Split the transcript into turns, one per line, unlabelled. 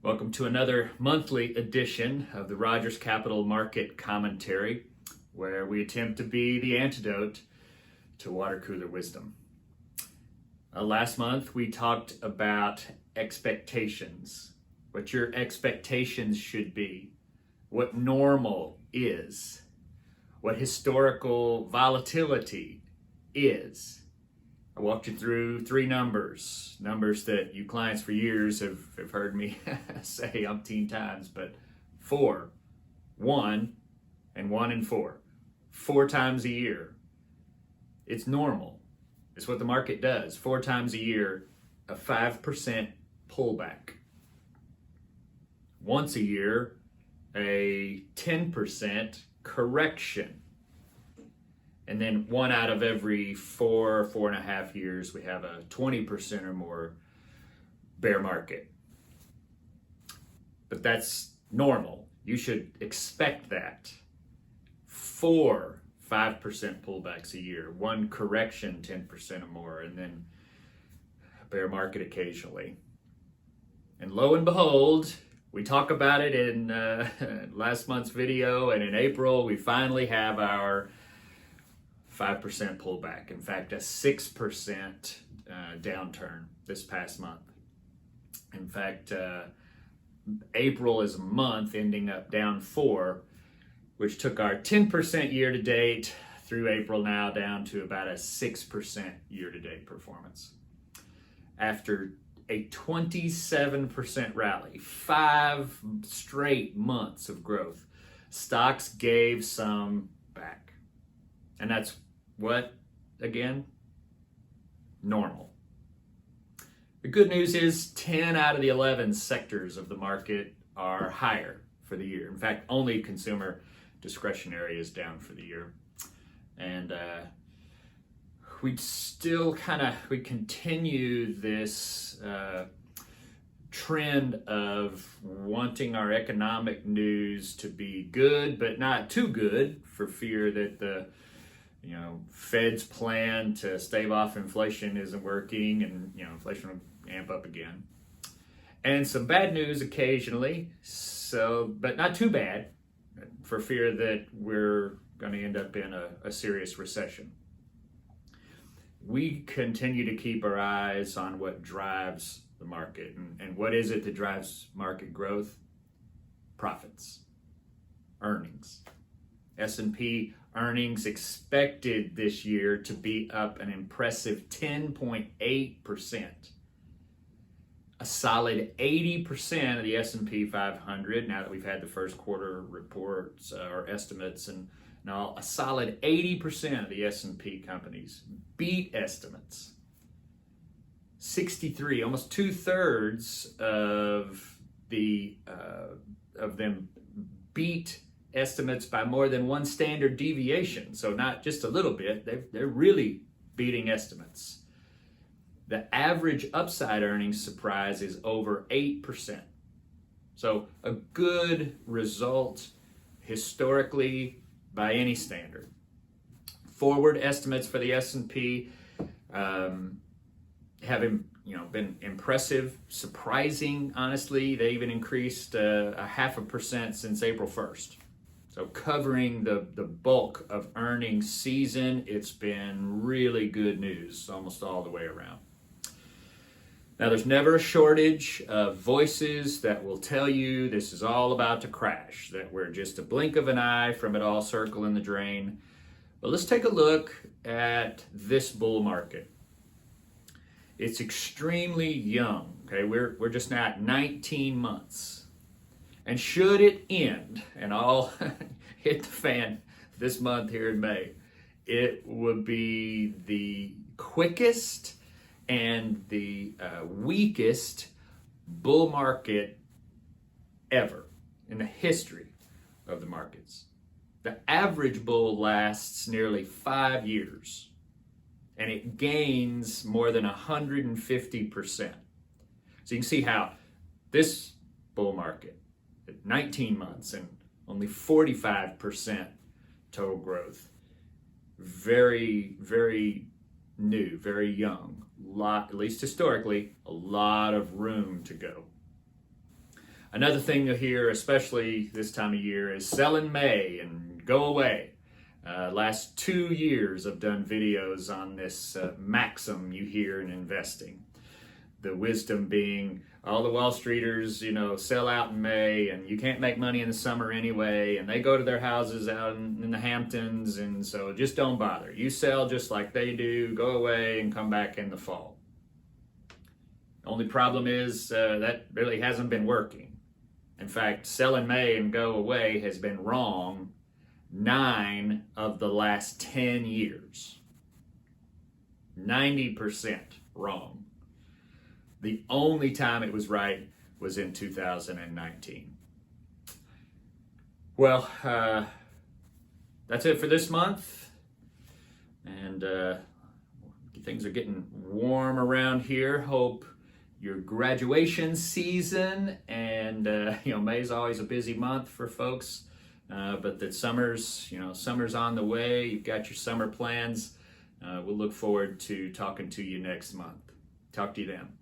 Welcome to another monthly edition of the Rogers Capital Market Commentary, where we attempt to be the antidote to water cooler wisdom. Last month we talked about expectations, what your expectations should be, what normal is, what historical volatility is. I walked you through three numbers that you clients for years have heard me say umpteen times, but 4, 1, and 1 and 4. 4 times a year. It's normal. It's what the market does. 4 times a year, a 5% pullback. Once a year, a 10% correction. And then 1 out of every 4.5 years, we have a 20% or more bear market. But that's normal. You should expect that. 4 5% pullbacks a year, 1 correction 10% or more, and then a bear market occasionally. And lo and behold, we talk about it in last month's video, and in April, we finally have our 5% pullback. In fact, a 6% downturn this past month. In fact, April is a month ending up down 4, which took our 10% year to date through April now down to about a 6% year to date performance. After a 27% rally, 5 straight months of growth, stocks gave some back. And that's what, again? Normal. The good news is 10 out of the 11 sectors of the market are higher for the year. In fact, only consumer discretionary is down for the year. And we continue this trend of wanting our economic news to be good, but not too good, for fear that the Fed's plan to stave off inflation isn't working, and inflation will amp up again. And some bad news occasionally, but not too bad, for fear that we're going to end up in a serious recession. We continue to keep our eyes on what drives the market. And what is it that drives market growth? Profits. Earnings. S&P earnings expected this year to be up an impressive 10.8%. A solid 80% of the S&P 500, now that we've had the first quarter reports or estimates, and now a solid 80% of the S&P companies beat estimates. 63, almost 2/3 of them beat estimates by more than 1 standard deviation. So not just a little bit, they're really beating estimates. The average upside earnings surprise is over 8%. So a good result historically by any standard. Forward estimates for the S&P have been impressive, surprising, honestly. They even increased 0.5% since April 1st. So covering the bulk of earnings season, it's been really good news almost all the way around. Now, there's never a shortage of voices that will tell you this is all about to crash, that we're just a blink of an eye from it all circling the drain. But let's take a look at this bull market. It's extremely young. Okay, we're just now at 19 months. And should it end and all hit the fan this month here in May, it would be the quickest and the weakest bull market ever in the history of the markets. The average bull lasts nearly 5 years, and it gains more than 150%. So you can see how this bull market, 19 months and only 45% total growth. Very, very new, very young. At least historically, a lot of room to go. Another thing you'll hear, especially this time of year, is sell in May and go away. Last 2 years I've done videos on this maxim you hear in investing. The wisdom being all the Wall Streeters, sell out in May and you can't make money in the summer anyway, and they go to their houses out in the Hamptons, and so just don't bother. You sell just like they do, go away and come back in the fall. Only problem is that really hasn't been working. In fact, sell in May and go away has been wrong 9 of the last 10 years. 90% wrong. The only time it was right was in 2019. Well, that's it for this month. And things are getting warm around here. Hope your graduation season, and May's always a busy month for folks, but that summer's on the way. You've got your summer plans. We'll look forward to talking to you next month. Talk to you then.